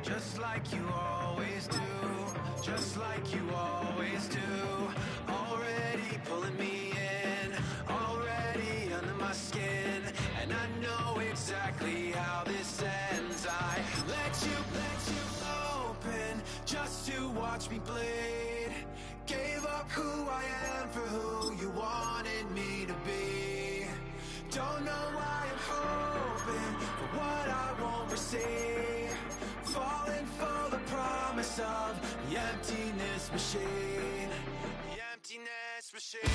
just like you always do, just like you always do. Already pulling me in, already under my skin, and I know exactly how this ends. I let you open just to watch me bleed. Gave up who I am for who you wanted me to be. Don't know why I'm hoping for what I won't receive. Falling for the promise of the emptiness machine. The emptiness machine.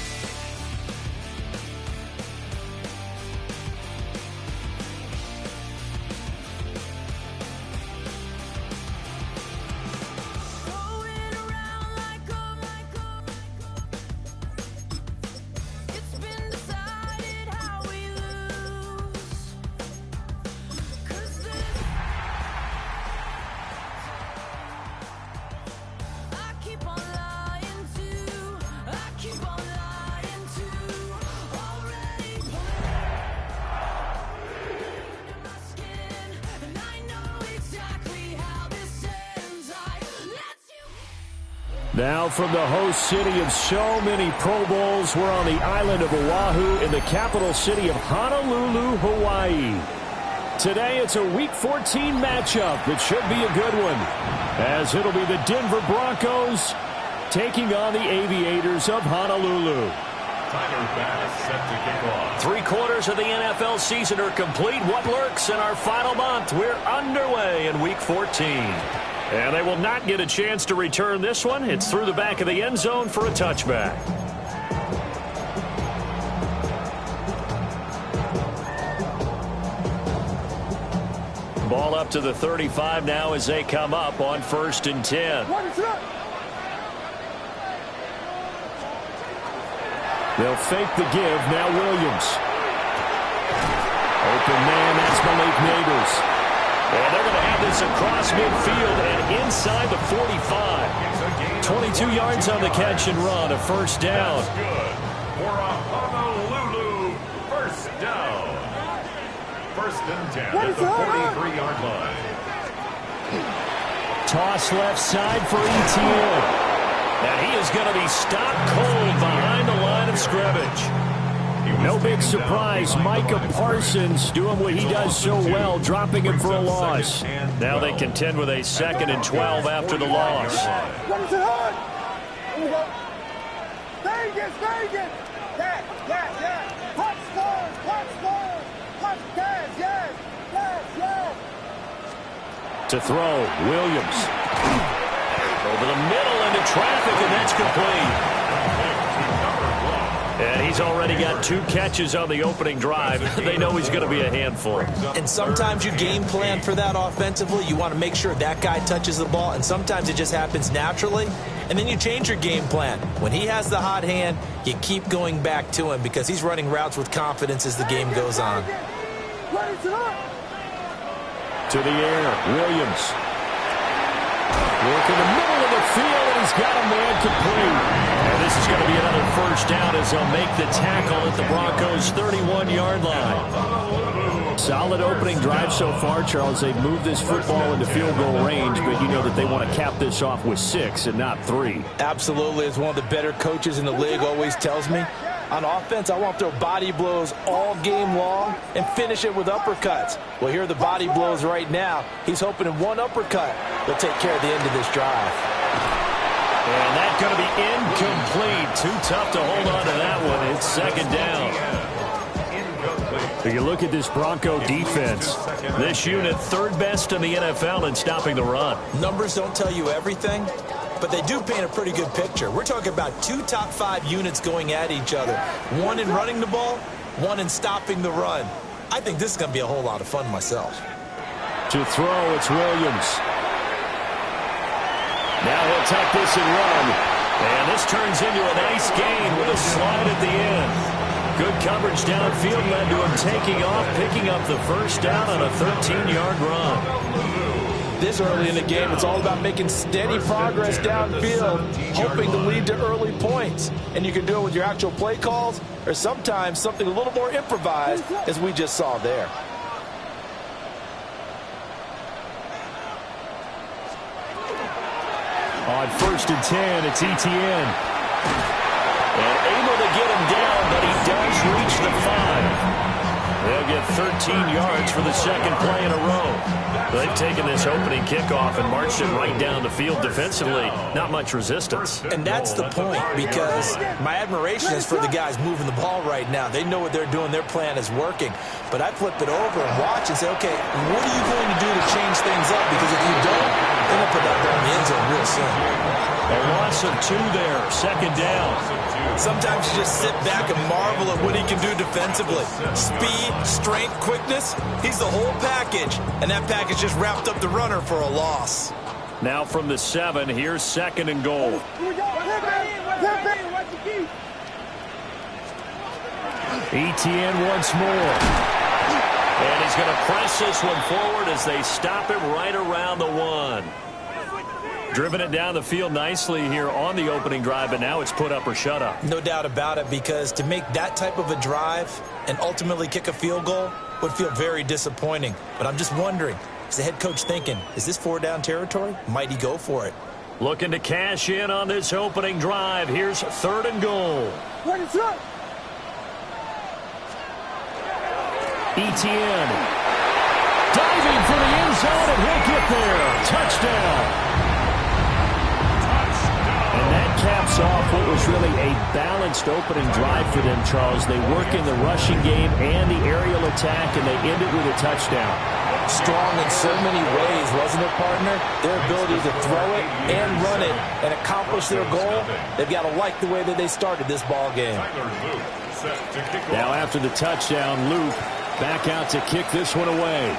Now from the host city of so many Pro Bowls, we're on the island of Oahu in the capital city of Honolulu, Hawaii. Today it's a Week 14 matchup. It should be a good one, as it'll be the Denver Broncos taking on the Aviators of Honolulu. Tyler Bass set to kick off. 3/4 of the NFL season are complete. What lurks in our final month? We're underway in Week 14. And they will not get a chance to return this one. It's through the back of the end zone for a touchback. Ball up to the 35 now as they come up on 1st and 10. They'll fake the give. Now Williams. Open man, that's Malik Neighbors. And they're going to have this across midfield and inside the 45. 22 yards on the catch and run, a first down. That's good for a Honolulu first down. 1st and 10 at the 43-yard line. Toss left side for ETN. And he is going to be stopped cold behind the line of scrimmage. No big surprise, Micah Parsons doing what he does so well, dropping him for a loss. Now they contend with a 2nd and 12 after the loss. To throw, Williams. Over the middle into traffic, and that's complete. And he's already got 2 catches on the opening drive. They know he's going to be a handful. And sometimes you game plan for that offensively. You want to make sure that guy touches the ball, and sometimes it just happens naturally. And then you change your game plan. When he has the hot hand, you keep going back to him because he's running routes with confidence as the game goes on. To the air, Williams. Work in the middle of the field, and he's got a man complete. And this is going to be another first down as they'll make the tackle at the Broncos' 31-yard line. Solid opening drive so far, Charles. They've moved this football into field goal range, but you know that they want to cap this off with 6 and not 3. Absolutely. As one of the better coaches in the league always tells me, on offense, I want to throw body blows all game long and finish it with uppercuts. Well, here are the body blows right now. He's hoping in one uppercut will take care of the end of this drive. And that's going to be incomplete. Too tough to hold on to that one. It's 2nd down. You look at this Bronco defense. This unit 3rd best in the NFL in stopping the run. Numbers don't tell you everything, but they do paint a pretty good picture. We're talking about 2 top 5 units going at each other. One in running the ball, one in stopping the run. I think this is going to be a whole lot of fun myself. To throw, it's Williams. Now he'll tuck this and run. And this turns into a nice gain with a slide at the end. Good coverage downfield led to him taking off, picking up the first down on a 13-yard run. This early in the game, it's all about making steady progress downfield, hoping to lead to early points. And you can do it with your actual play calls or sometimes something a little more improvised, as we just saw there. On 1st and 10, it's Etienne. And able to get him down, but he does reach the 5. They'll get 13 yards for the second play in a row. They've taken this opening kickoff and marched it right down the field defensively. Not much resistance. And that's the point, because my admiration is for the guys moving the ball right now. They know what they're doing. Their plan is working. But I flip it over and watch and say, okay, what are you going to do to change things up? Because if you don't, they're going to put that ball in the end zone real soon. A loss of 2 there, second down. Sometimes you just sit back and marvel at what he can do defensively. Speed, strength, quickness, he's the whole package. And that package just wrapped up the runner for a loss. Now from the 7, here's 2nd and goal. Etienne once more. And he's going to press this one forward as they stop him right around the 1. Driven it down the field nicely here on the opening drive, but now it's put up or shut up. No doubt about it, because to make that type of a drive and ultimately kick a field goal would feel very disappointing. But I'm just wondering, is the head coach thinking, is this 4-down territory? Might he go for it? Looking to cash in on this opening drive. Here's 3rd and goal. Etienne diving for the end zone, and he'll get there. Touchdown. And that caps off what was really a balanced opening drive for them, Charles. They work in the rushing game and the aerial attack, and they end it with a touchdown. Strong in so many ways, wasn't it, partner? Their ability to throw it and run it and accomplish their goal, they've got to like the way that they started this ball game. Now after the touchdown, Luke back out to kick this one away.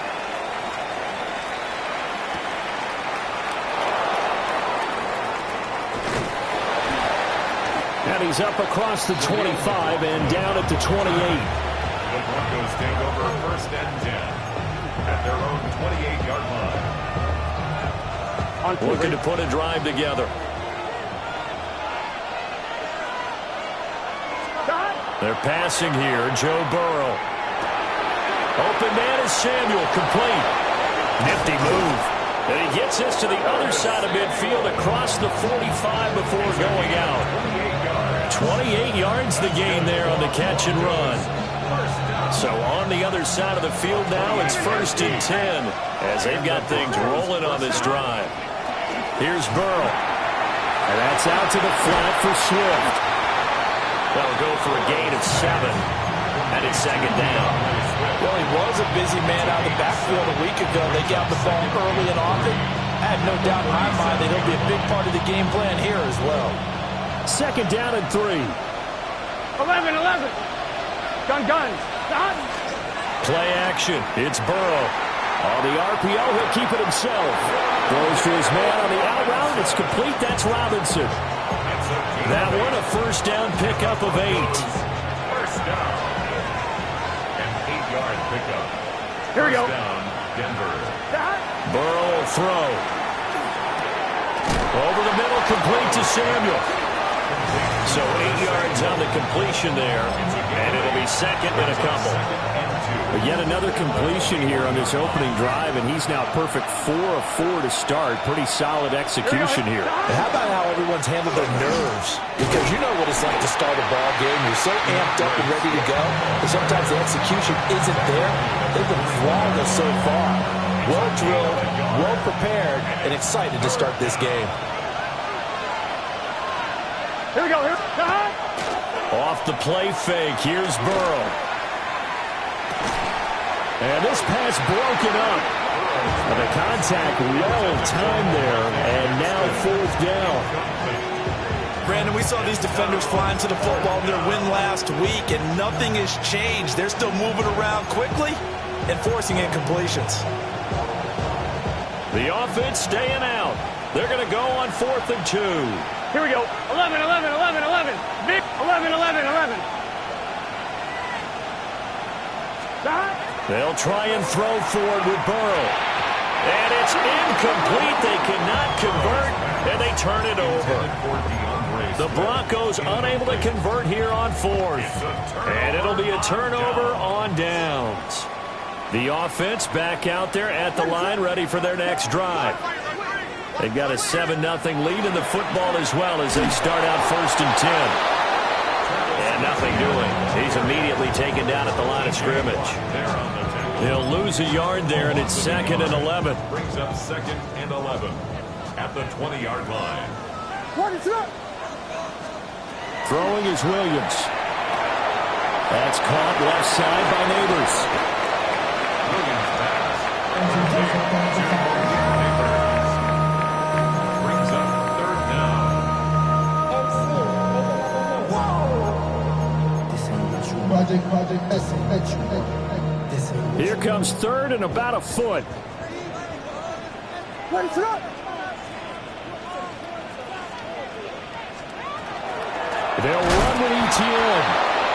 And he's up across the 25 and down at the 28. The Broncos take over 1st and 10 at their own 28-yard line. Looking to put a drive together. They're passing here. Joe Burrow. Open man is Samuel. Complete. Nifty move. And he gets this to the other side of midfield across the 45 before going out. 28 yards the gain there on the catch and run. So on the other side of the field now, it's 1st and 10 as they've got things rolling on this drive. Here's Burrow. And that's out to the flat for Swift. That'll go for a gain of 7. And it's 2nd down. Well, he was a busy man out of the backfield a week ago. They got the ball early and often. I have no doubt in my mind that he'll be a big part of the game plan here as well. 2nd down and 3. 11. Guns. Play action. It's Burrow. On the RPO, he'll keep it himself. Throws to his man on the out route. It's complete. That's Robinson. That one a 1st down pickup of 8. 1st down. An 8-yard pickup. Here we go. Down, Denver. Burrow will throw. Over the middle, complete to Samuel. So 8 yards on the completion there, and it'll be 2nd and a couple. But yet another completion here on this opening drive, and he's now perfect 4 of 4 to start. Pretty solid execution here. And how about how everyone's handled their nerves? Because you know what it's like to start a ball game. You're so amped up and ready to go, but sometimes the execution isn't there. They've been flawless so far. Well drilled, well prepared, and excited to start this game. Here we go. Off the play fake, here's Burrow. And this pass broken up. And the contact well timed there, and now 4th down. Brandon, we saw these defenders flying to the football in their win last week, and nothing has changed. They're still moving around quickly and forcing incompletions. The offense staying out. They're going to go on 4th and 2. Here we go. 11. Vic, 11. They'll try and throw forward with Burrow. And it's incomplete. They cannot convert, and they turn it over. The Broncos unable to convert here on 4th. And it'll be a turnover on downs. The offense back out there at the line, ready for their next drive. They've got a 7-0 lead in the football as well as they start out 1st and 10. And nothing doing. He's immediately taken down at the line of scrimmage. They'll lose a yard there, and it's 2nd and 11. Brings up 2nd and 11 at the 20-yard line. Throwing is Williams. That's caught left side by Neighbors. Williams pass. Brings up 3rd down. Here comes 3rd and about a foot. They'll run with ETN.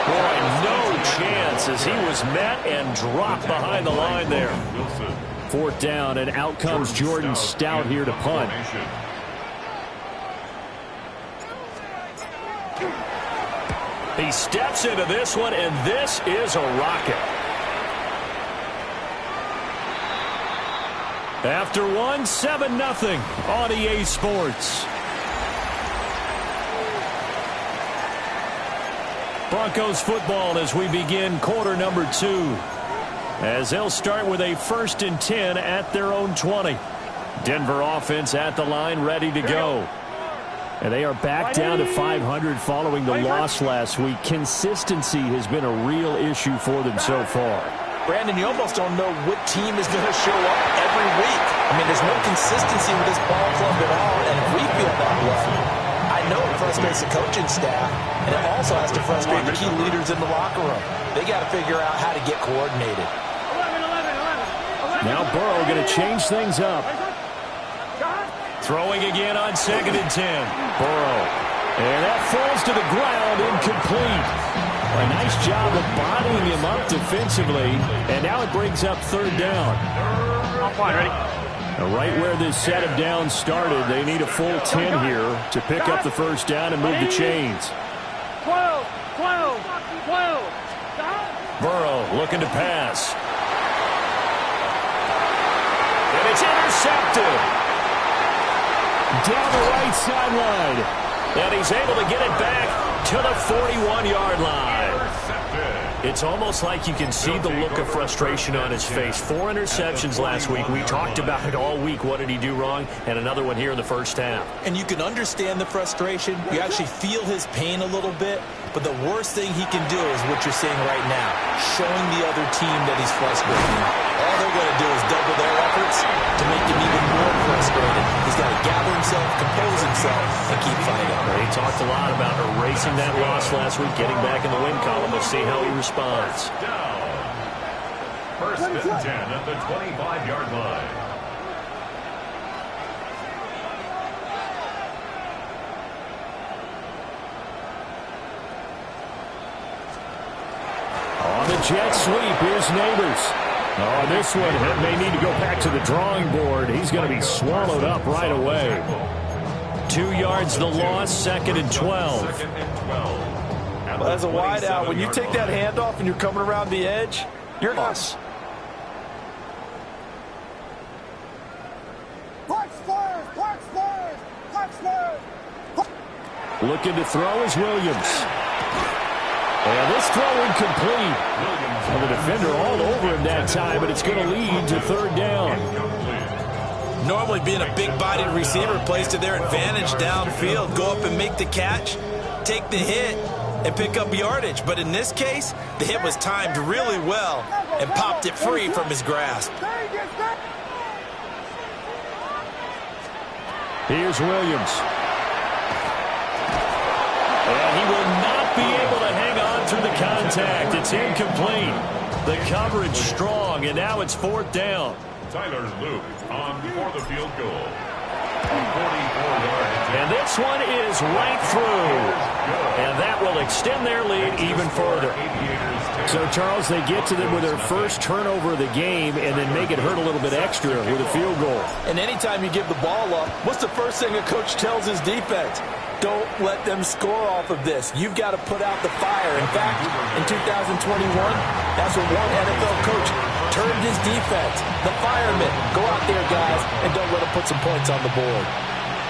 Boy, no chance as he was met and dropped behind the line there. 4th down, and out comes Jordan Stout here to punt. He steps into this one, and this is a rocket. After one, 7-0 on EA Sports. Broncos football as we begin quarter number 2. As they'll start with a 1st and 10 at their own 20. Denver offense at the line, ready to go. And they are back down to 500 following the loss last week. Consistency has been a real issue for them so far. Brandon, you almost don't know what team is going to show up every week. I mean, there's no consistency with this ball club at all, and if we feel that way, I know it frustrates the coaching staff, and it also has to frustrate the key leaders in the locker room. They got to figure out how to get coordinated. 11. Now Burrow going to change things up. Throwing again on 2nd and 10. Burrow. And that falls to the ground, incomplete. A nice job of bodying him up defensively, and now it brings up 3rd down. I'm fine, ready? Right where this set of downs started, they need a full 10 here to pick up the 1st down and move the chains. 12. Burrow looking to pass. And it's intercepted. Down the right sideline. And he's able to get it back to the 41-yard line. It's almost like you can see the look of frustration on his face. 4 interceptions last week. We talked about it all week. What did he do wrong? And another one here in the 1st half. And you can understand the frustration. You actually feel his pain a little bit. But the worst thing he can do is what you're seeing right now, showing the other team that he's frustrated. All they're going to do is double their efforts to make him even more frustrated. He's got to gather himself, compose himself, and keep fighting. He talked a lot about erasing that loss last week, getting back in the win column. We'll see how he responds. Down. 1st and 10 at the 25-yard line. On the jet sweep, here's Neighbors. Oh, this one may need to go back to the drawing board. He's going to be swallowed up right away. 2 yards the loss, 2nd and 12. Well, as a wide out, when you take that handoff and you're coming around the edge, you're lost. Looking to throw is Williams. And this throw incomplete. Well, the defender all over him that time, but it's going to lead to 3rd down. Normally being a big-bodied receiver plays to their advantage downfield. Go up and make the catch, take the hit, and pick up yardage. But in this case, the hit was timed really well and popped it free from his grasp. Here's Williams. And he will not be able to hang on through the contact. It's incomplete. The coverage strong, and now it's 4th down. Tyler Luke on for the field goal. 44-yard. And this one is right through. And that will extend their lead even further. So, Charles, they get to them with their first turnover of the game and then make it hurt a little bit extra with a field goal. And anytime you give the ball up, what's the first thing a coach tells his defense? Don't let them score off of this. You've got to put out the fire. In fact, in 2021, that's what one NFL coach termed his defense. The firemen. Go out there, guys, and don't let them put put some points on the board.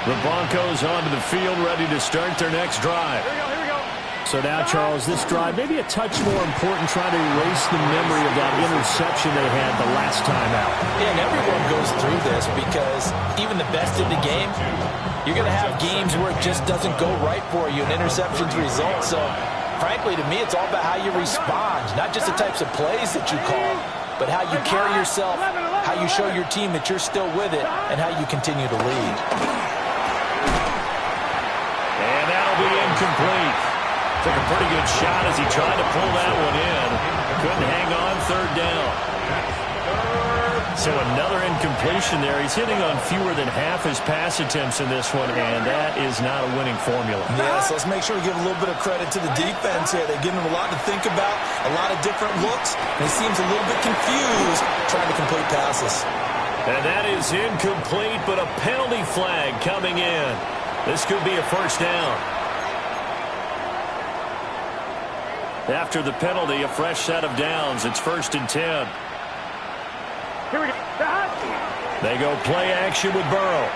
The Broncos onto the field, ready to start their next drive. Here we go. So now, Charles, this drive maybe a touch more important, trying to erase the memory of that interception they had the last time out. Yeah, and everyone goes through this because even the best in the game, you're going to have games where it just doesn't go right for you, and interceptions result. So, frankly, to me, it's all about how you respond, not just the types of plays that you call, but how you carry yourself, how you show your team that you're still with it, and how you continue to lead. And that'll be incomplete. Took a pretty good shot as he tried to pull that one in. Couldn't hang on, third down. So another incompletion there. He's hitting on fewer than half his pass attempts in this one, and that is not a winning formula. Yeah, so let's make sure we give a little bit of credit to the defense here. They're giving him a lot to think about, a lot of different looks, and he seems a little bit confused trying to complete passes. And that is incomplete, but a penalty flag coming in. This could be a first down. After the penalty, a fresh set of downs. It's 1st and 10. Here we go. They go play action with Burrow.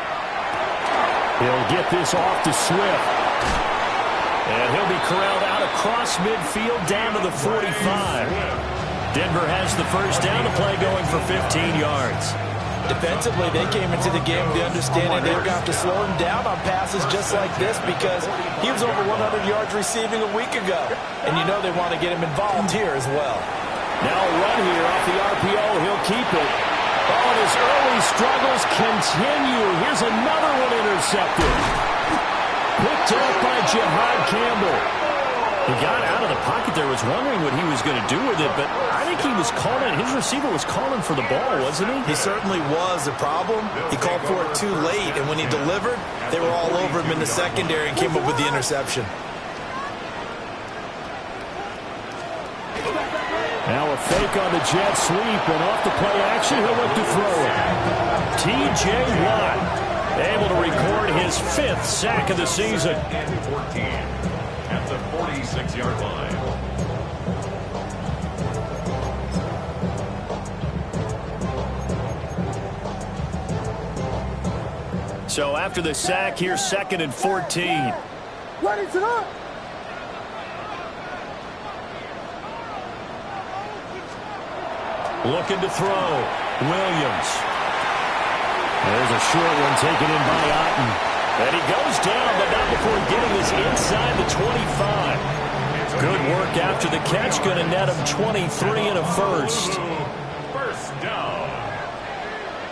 He'll get this off to Swift. And he'll be corralled out across midfield down to the 45. Denver has the first down, to play going for 15 yards. Defensively, they came into the game with the understanding they were going to have to slow him down on passes just like this because he was over 100 yards receiving a week ago. And you know they want to get him involved here as well. Now a run here off the RPO. He'll keep it. Oh, and his early struggles continue. Here's another one intercepted. Picked up by Jihad Campbell. He got out of the pocket there, was wondering what he was going to do with it, but I think he was calling, his receiver was calling for the ball, wasn't he? He certainly was. The problem, he called for it too late, and when he delivered, they were all over him in the secondary and came up with the interception. Now a fake on the jet sweep, and off the play action, he'll look to throw it. T.J. Watt able to record his 5th sack of the season. 14 at the 46-yard line. So after the sack, here's 2nd and 14. Ready to go. Looking to throw. Williams. There's a short one taken in by Otten. And he goes down, but not before getting this inside the 25. Good work after the catch. Going to net him 23 and a first. First down.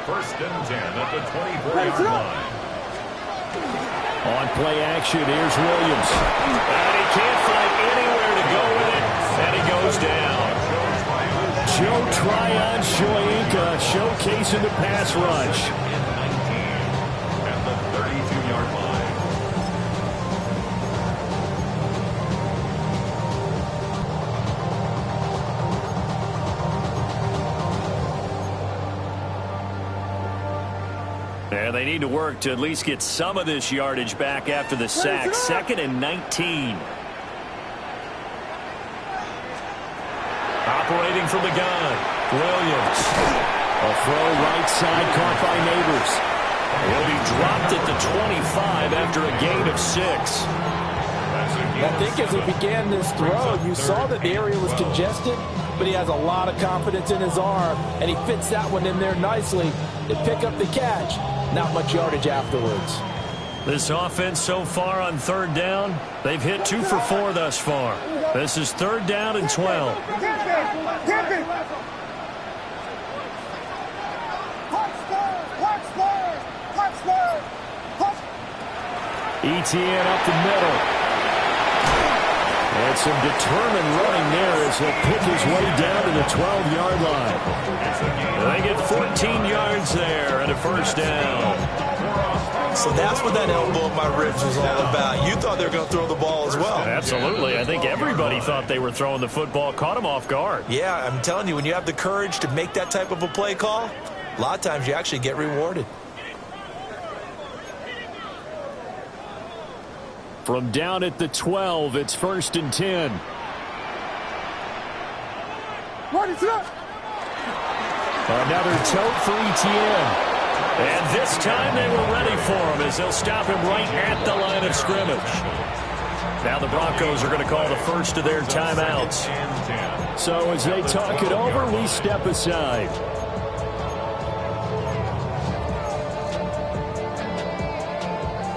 1st and 10 at the 24-yard line. On play action, here's Williams. And he can't find anywhere to go with it. And he goes down. Joe Tryon Shoyinka showcasing the pass rush. At the 32-yard line. And they need to work to at least get some of this yardage back after the sack. 2nd and 19. Operating from the gun, Williams. A throw right side caught by Neighbors. He'll be dropped at the 25 after a gain of 6. I think as he began this throw, you saw that the area was congested, but he has a lot of confidence in his arm, and he fits that one in there nicely to pick up the catch. Not much yardage afterwards. This offense so far on 3rd down, they've hit 2 for 4 thus far. This is 3rd down and 12. ETN up the middle. And some determined running there as he'll pick his way down to the 12-yard line. They get 14 yards there and a first down. So that's what that elbow of my ribs was all about. You thought they were going to throw the ball as well. Absolutely. I think everybody thought they were throwing the football. Caught him off guard. Yeah, I'm telling you, when you have the courage to make that type of a play call, a lot of times you actually get rewarded. From down at the 12, it's 1st and 10. Another tote for ETN. And this time they were ready for him as they'll stop him right at the line of scrimmage. Now the Broncos are going to call the first of their timeouts. So as they talk it over, we step aside.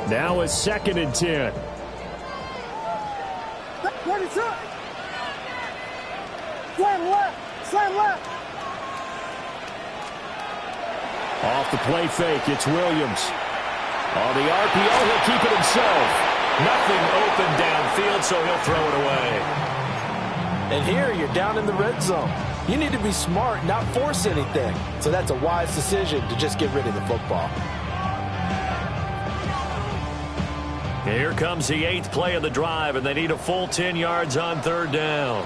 Now a 2nd and 10. Slam left. Slam left. Off the play fake, it's Williams. On the RPO, he'll keep it himself. Nothing open downfield, so he'll throw it away. And here you're down in the red zone. You need to be smart, not force anything. So that's a wise decision to just get rid of the football. Here comes the 8th play of the drive, and they need a full 10 yards on 3rd down.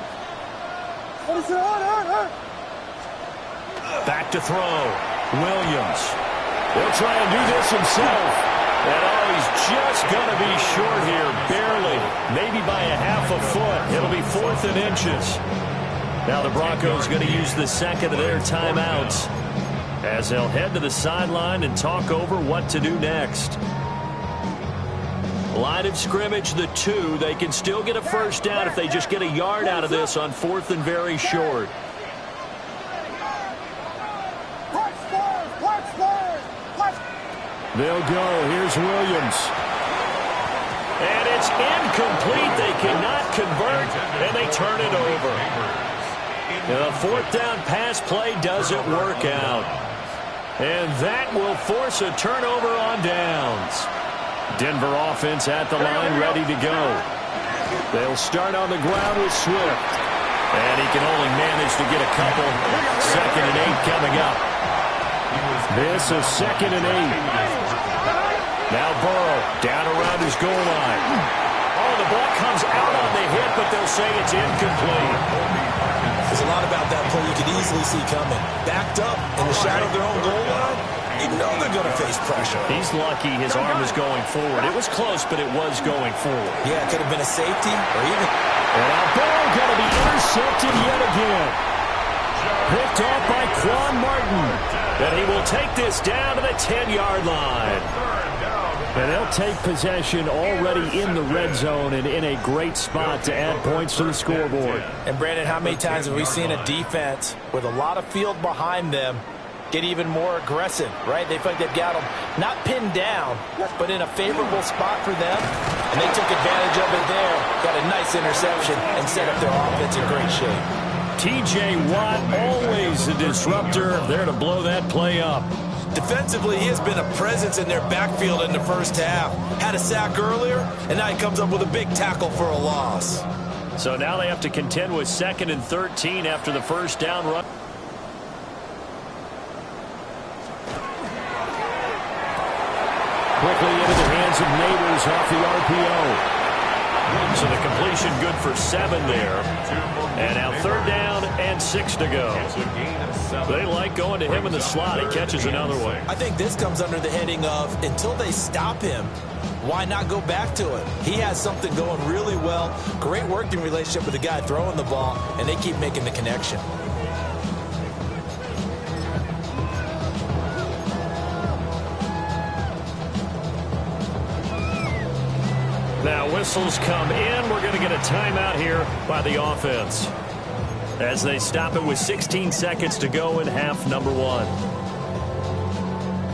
Back to throw. Williams. He'll try and do this himself. And he's just going to be short here, barely. Maybe by a half a foot. It'll be 4th and inches. Now the Broncos going to use the 2nd of their timeouts as they'll head to the sideline and talk over what to do next. Line of scrimmage, the 2. They can still get a first down if they just get a yard out of this on 4th and very short. They'll go. Here's Williams. And it's incomplete. They cannot convert, and they turn it over. The 4th down pass play doesn't work out. And that will force a turnover on downs. Denver offense at the line, ready to go. They'll start on the ground with Swift. And he can only manage to get a couple. 2nd and 8 coming up. This is 2nd and 8. Now Burrow down around his goal line. Oh, the ball comes out on the hit, but they'll say it's incomplete. There's a lot about that play you could easily see coming. Backed up in the shadow of their own goal line, you know they're going to face pressure. He's lucky his arm is going forward. It was close, but it was going forward. Yeah, it could have been a safety or even... And now Burrow going to be intercepted yet again. Picked off by Quan Martin. And he will take this down to the 10-yard line. And they'll take possession already in the red zone and in a great spot to add points to the scoreboard. And, Brandon, how many times have we seen a defense with a lot of field behind them get even more aggressive, right? They feel like they've got them not pinned down, but in a favorable spot for them. And they took advantage of it there, got a nice interception, and set up their offense in great shape. T.J. Watt, always a disruptor, there to blow that play up. Defensively, he has been a presence in their backfield in the first half. Had a sack earlier, and now he comes up with a big tackle for a loss. So now they have to contend with 2nd and 13 after the first down run. Quickly into the hands of Neighbors off the RPO. So the completion good for 7 there. And now 3rd down and 6 to go. They like going to him in the slot. He catches another one. I think this comes under the heading of until they stop him, why not go back to it? He has something going really well. Great working relationship with the guy throwing the ball, and they keep making the connection. Now whistles come in. We're going to get a timeout here by the offense as they stop it with 16 seconds to go in half number 1.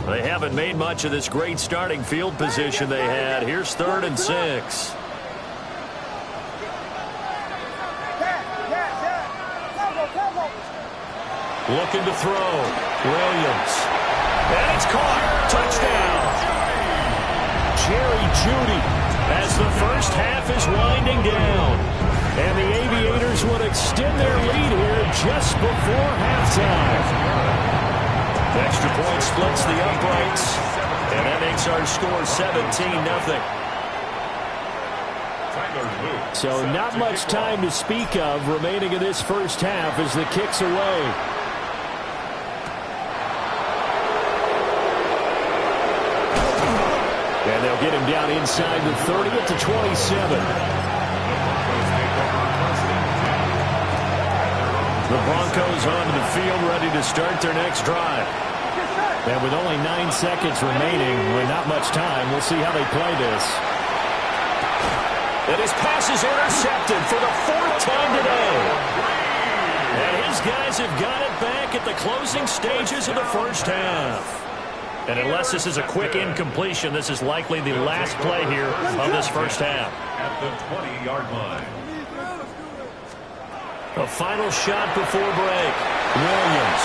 They haven't made much of this great starting field position they had. Here's 3rd and 6. Looking to throw. Williams. And it's caught. Touchdown. Jerry Jeudy as the first half is winding down. And the Aviators would extend their lead here just before halftime. The extra point splits the uprights. And that makes our score 17-0. So not much time to speak of remaining in this first half as the kick's away. And they'll get him down inside the 30 at the 27. The Broncos onto the field ready to start their next drive. And with only 9 seconds remaining, with not much time, we'll see how they play this. And his pass is intercepted for the 4th time today. And his guys have got it back at the closing stages of the first half. And unless this is a quick incompletion, this is likely the last play here of this first half. At the 20-yard line. A final shot before break. Williams.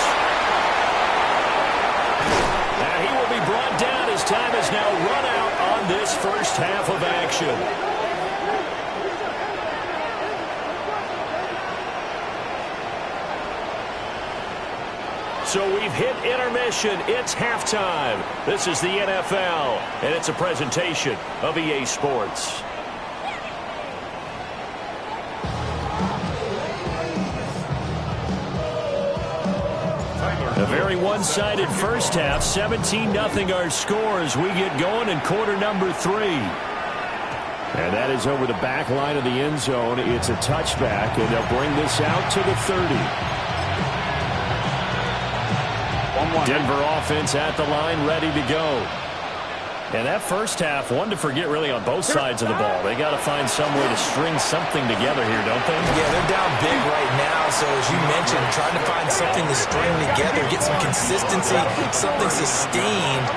And he will be brought down as time has now run out on this first half of action. So we've hit intermission. It's halftime. This is the NFL, and it's a presentation of EA Sports. A very one-sided first half. 17-0 our score as we get going in quarter number 3. And that is over the back line of the end zone. It's a touchback, and they'll bring this out to the 30. Denver offense at the line, ready to go. And that first half, one to forget really on both sides of the ball. They got to find some way to string something together here, don't they? Yeah, they're down big right now. So as you mentioned, trying to find something to string together, get some consistency, something sustained,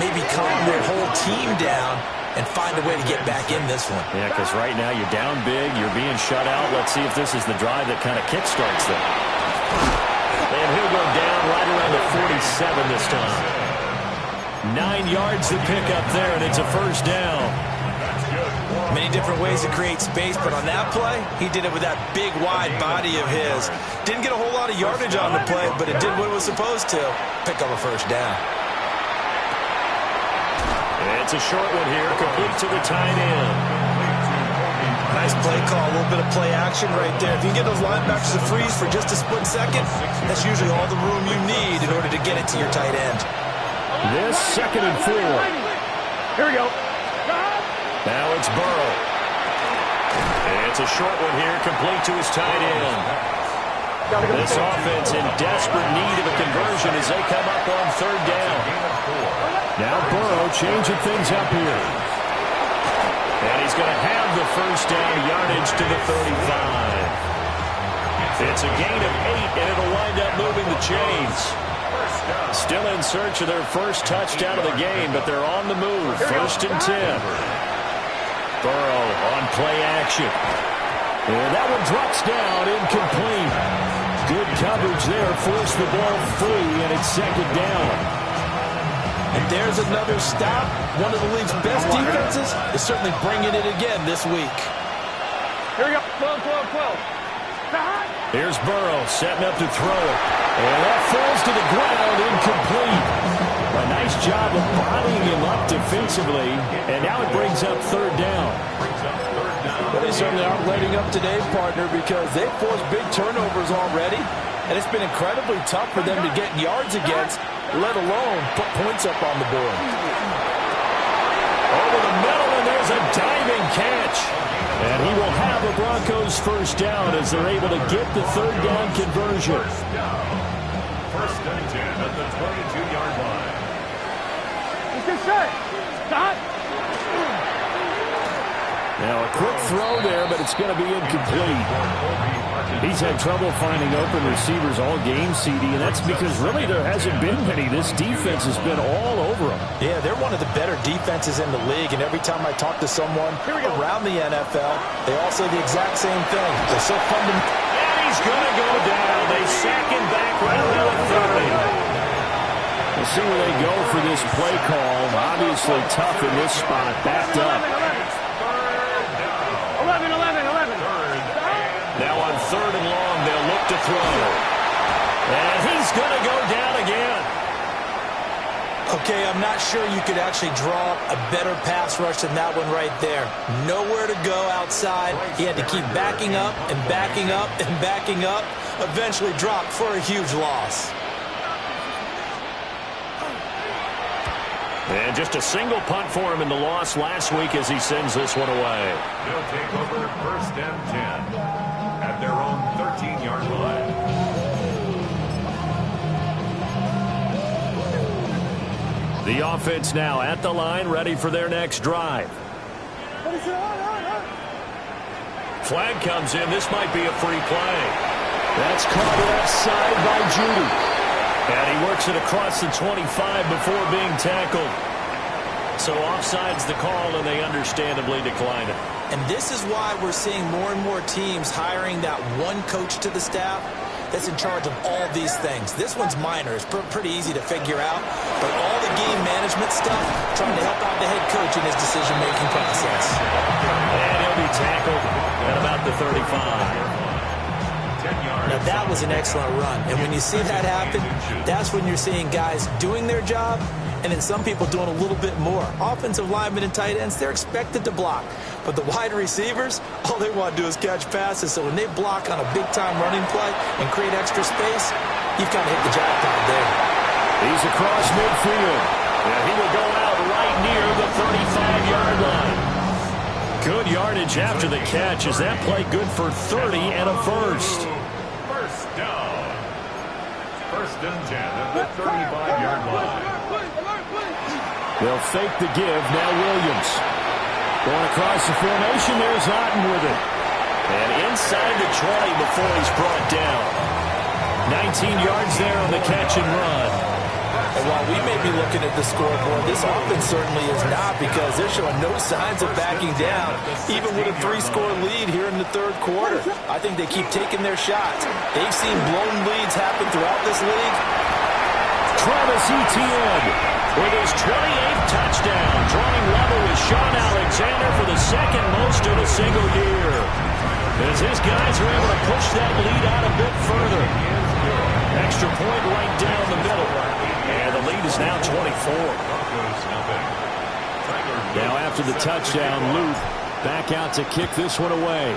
maybe calm their whole team down and find a way to get back in this one. Yeah, because right now you're down big, you're being shut out. Let's see if this is the drive that kind of kickstarts them. And he'll go down right around the 47 this time. 9 yards to pick up there, and it's a first down. Many different ways to create space, but on that play, he did it with that big, wide body of his. Didn't get a whole lot of yardage on the play, but it did what it was supposed to. Pick up a first down. It's a short one here, complete to the tight end. Nice play call, a little bit of play action right there. If you can get those linebackers to freeze for just a split second, that's usually all the room you need in order to get it to your tight end. This 2nd and 4. Here we go. Now it's Burrow. It's a short one here, complete to his tight end. This offense in desperate need of a conversion as they come up on 3rd down. Now Burrow changing things up here. And he's going to have the first down, yardage to the 35. It's a gain of 8, and it'll wind up moving the chains. Still in search of their first touchdown of the game, but they're on the move. 1st and 10. Burrow on play action. And that one drops down, incomplete. Good coverage there, forced the ball free, and it's 2nd down. And there's another stop. One of the league's best defenses is certainly bringing it again this week. Here we go. 12, 12, 12. Here's Burrow setting up to throw it. And that falls to the ground, incomplete. A nice job of bodying him up defensively. And now it brings up 3rd down. But they certainly aren't letting up today, partner, because they've forced big turnovers already. And it's been incredibly tough for them to get yards against, let alone put points up on the board. Over the middle, and there's a diving catch. And he will have a Broncos first down as they're able to get the 3rd down conversion. First and 10 at the 22-yard line. It's good shot. Stop. Now a quick throw there, but it's going to be incomplete. He's had trouble finding open receivers all game, CD, and that's because really there hasn't been many. This defense has been all over them. Yeah, they're one of the better defenses in the league, and every time I talk to someone around the NFL, they all say the exact same thing. They're so fundamental. And he's going to go down. They sack him back right around the 30. We'll see where they go for this play call. Obviously tough in this spot. Backed up. 11. Now on 3rd and long, they'll look to throw. And he's going to go down again. Okay, I'm not sure you could actually draw a better pass rush than that one right there. Nowhere to go outside. He had to keep backing up and backing up and backing up. Eventually dropped for a huge loss. And just a single punt for him in the loss last week as he sends this one away. They'll take over 1st and 10 at their own 13-yard line. The offense now at the line, ready for their next drive. Flag comes in. This might be a free play. That's caught left side by Judy. And he works it across the 25 before being tackled. So offside's the call, and they understandably decline it. And this is why we're seeing more and more teams hiring that one coach to the staff that's in charge of all these things. This one's minor. It's pretty easy to figure out. But all the game management stuff, trying to help out the head coach in his decision-making process. And he'll be tackled at about the 35. Now, that was an excellent run. And when you see that happen, that's when you're seeing guys doing their job and then some people doing a little bit more. Offensive linemen and tight ends, they're expected to block. But the wide receivers, all they want to do is catch passes. So when they block on a big-time running play and create extra space, you've kind of hit the jackpot there. He's across midfield. And he will go out right near the 35-yard line. Good yardage after the catch. Is that play good for 30 and a first? First down. First and 10 at the 35-yard line. They'll fake the give. Now Williams. Going across the formation. There's Otten with it. And inside the 20 before he's brought down. 19 yards there on the catch and run. And while we may be looking at the scoreboard, this offense certainly is not, because they're showing no signs of backing down, even with a 3-score lead here in the third quarter. I think they keep taking their shots. They've seen blown leads happen throughout this league. Travis Etienne with his 28th touchdown, drawing level with Sean Alexander for the second most in a single year. As his guys are able to push that lead out a bit further. Extra point right down the middle. And the lead is now 24. Now after the touchdown, Luke back out to kick this one away.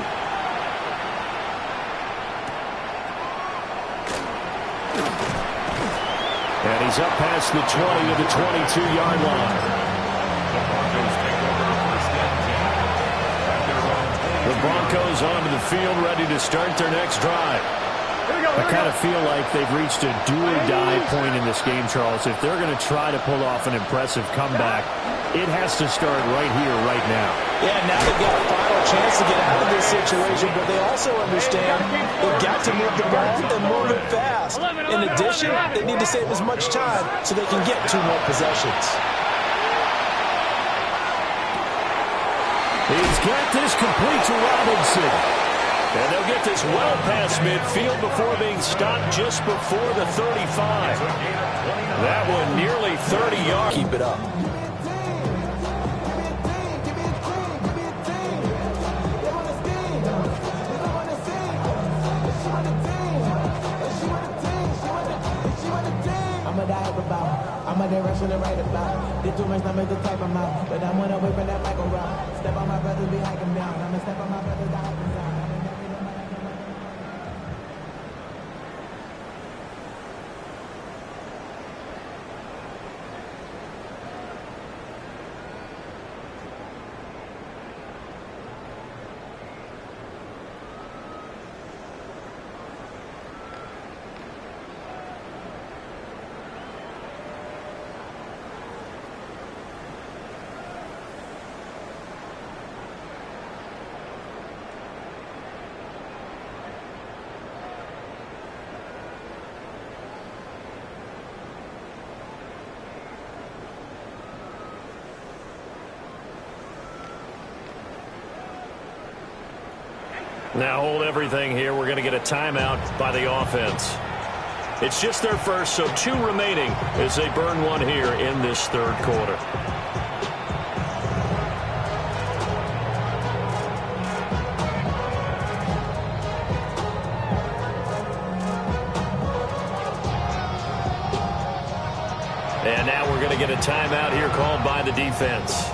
And he's up past the 20 to the 22-yard line. The Broncos onto the field, ready to start their next drive. I kind of feel like they've reached a do-or-die point in this game, Charles. If they're going to try to pull off an impressive comeback, it has to start right here, right now. Yeah, now they've got a final chance to get out of this situation, but they also understand they've got to move the ball and move it fast. In addition, they need to save as much time so they can get 2 more possessions. He's got this complete to Robinson. And they'll get this well past midfield before being stopped just before the 35. That one nearly 30 yards. Keep it up. I'm a dive about, I'm a direction to write about. Did too much stomach to type them out, but I'm gonna wait for that Michael route. Step on my brothers, be hiking down. I'ma step on my brothers, die up and down. Now hold everything here. We're going to get a timeout by the offense. It's just their first, so 2 remaining as they burn one here in this third quarter. And now we're going to get a timeout here called by the defense.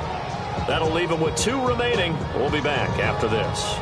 That'll leave them with 2 remaining. We'll be back after this.